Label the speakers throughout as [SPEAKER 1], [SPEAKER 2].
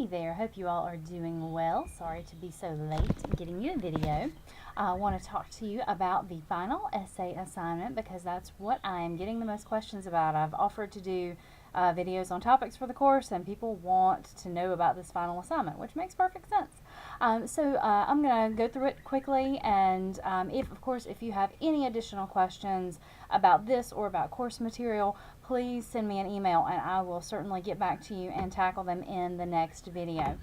[SPEAKER 1] Hey there, hope you all are doing well. Sorry to be so late in getting you a video. I want to talk to you about the final essay assignment because that's what I am getting the most questions about. I've offered to do videos on topics for the course, and people want to know about this final assignment, which makes perfect sense. So I'm going to go through it quickly, and if you have any additional questions about this or about course material, please send me an email and I will certainly get back to you and tackle them in the next video.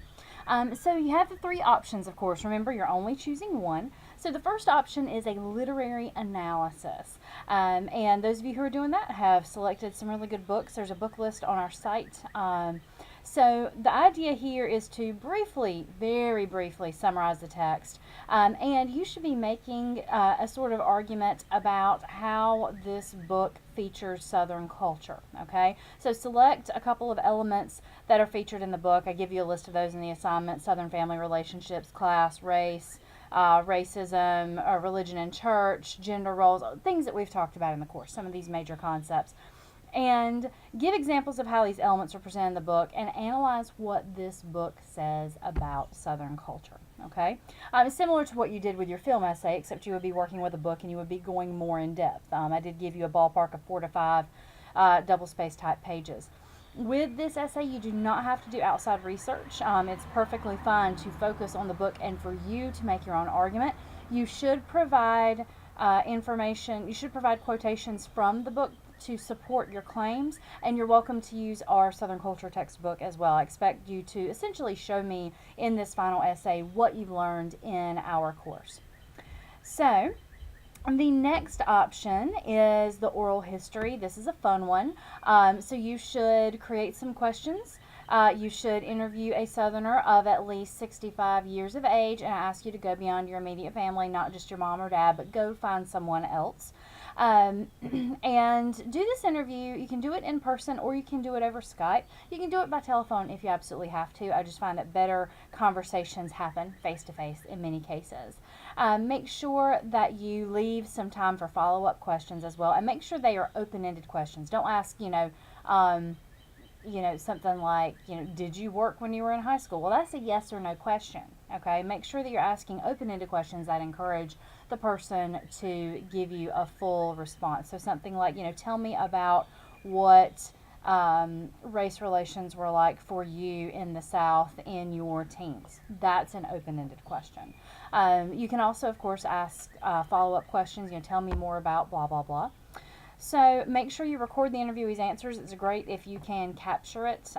[SPEAKER 1] So you have the three options, of course. Remember, you're only choosing one. So the first option is a literary analysis. And those of you who are doing that have selected some really good books. There's a book list on our site. So the idea here is to very briefly summarize the text. And you should be making a sort of argument about how this book features Southern culture, okay? So select a couple of elements that are featured in the book. I give you a list of those in the assignment: Southern family relationships, class, race, racism, religion and church, gender roles, things that we've talked about in the course, some of these major concepts. And give examples of how these elements are presented in the book and analyze what this book says about Southern culture, okay? Similar to what you did with your film essay, except you would be working with a book and you would be going more in depth. I did give you a ballpark of 4 to 5 double-space type pages. With this essay, you do not have to do outside research. It's perfectly fine to focus on the book and for you to make your own argument. You should provide information, you should provide quotations from the book to support your claims, and you're welcome to use our Southern Culture textbook as well. I expect you to essentially show me in this final essay what you've learned in our course. So the next option is the oral history. This is a fun one. So you should create some questions. You should interview a Southerner of at least 65 years of age, and I ask you to go beyond your immediate family, not just your mom or dad, but go find someone else. And do this interview. You can do it in person or you can do it over Skype. You can do it by telephone if you absolutely have to. I just find that better conversations happen face-to-face in many cases. Make sure that you leave some time for follow-up questions as well, and make sure they are open-ended questions. Don't ask, something like, did you work when you were in high school? Well, that's a yes or no question, okay? Make sure that you're asking open-ended questions that encourage the person to give you a full response. So something like, tell me about what race relations were like for you in the South in your teens. That's an open-ended question. You can also, of course, ask follow-up questions, tell me more about blah, blah, blah. So make sure you record the interviewee's answers. It's great if you can capture it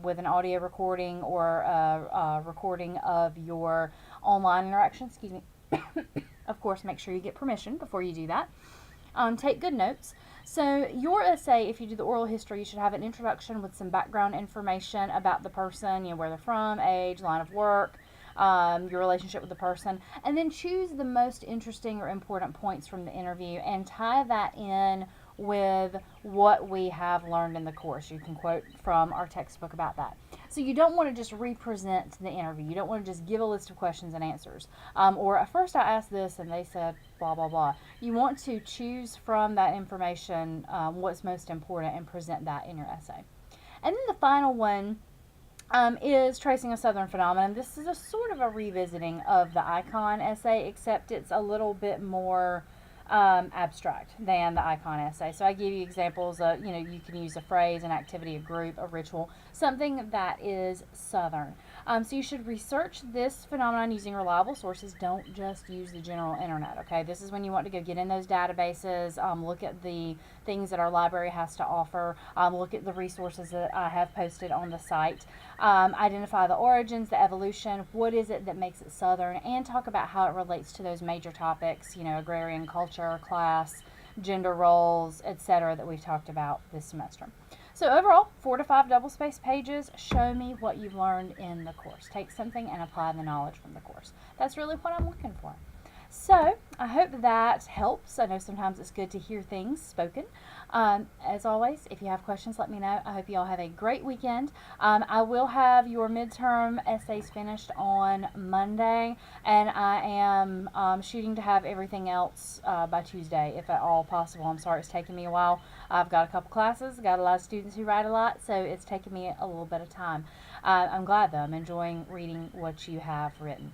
[SPEAKER 1] with an audio recording or a recording of your online interaction. Excuse me. Of course, make sure you get permission before you do that. Take good notes. So your essay, if you do the oral history, you should have an introduction with some background information about the person, where they're from, age, line of work, your relationship with the person, and then choose the most interesting or important points from the interview and tie that in with what we have learned in the course. You can quote from our textbook about that. So you don't want to just represent the interview. You don't want to just give a list of questions and answers. Or at first I asked this and they said blah, blah, blah. You want to choose from that information what's most important and present that in your essay. And then the final one is tracing a Southern phenomenon. This is a sort of a revisiting of the icon essay, except it's a little bit more abstract than the icon essay. So I give you examples of, you can use a phrase, an activity, a group, a ritual, something that is Southern. So you should research this phenomenon using reliable sources. Don't just use the general internet, okay? This is when you want to go get in those databases, look at the things that our library has to offer, look at the resources that I have posted on the site, identify the origins, the evolution, what is it that makes it Southern, and talk about how it relates to those major topics, agrarian culture, class, gender roles, etc., that we've talked about this semester. So overall, 4 to 5 double-spaced pages. Show me what you've learned in the course. Take something and apply the knowledge from the course. That's really what I'm looking for. So I hope that helps. I know sometimes it's good to hear things spoken. As always, if you have questions, let me know. I hope you all have a great weekend. I will have your midterm essays finished on Monday, and I am shooting to have everything else by Tuesday, if at all possible. I'm sorry it's taking me a while. I've got a couple classes, got a lot of students who write a lot, so it's taken me a little bit of time. I'm glad though. I'm enjoying reading what you have written.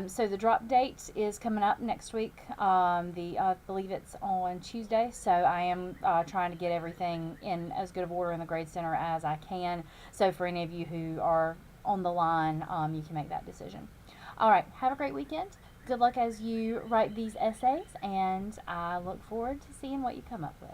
[SPEAKER 1] So the drop date is coming up next week. I believe it's on Tuesday. So I am trying to get everything in as good of order in the grade center as I can. So for any of you who are on the line, you can make that decision. All right. Have a great weekend. Good luck as you write these essays, and I look forward to seeing what you come up with.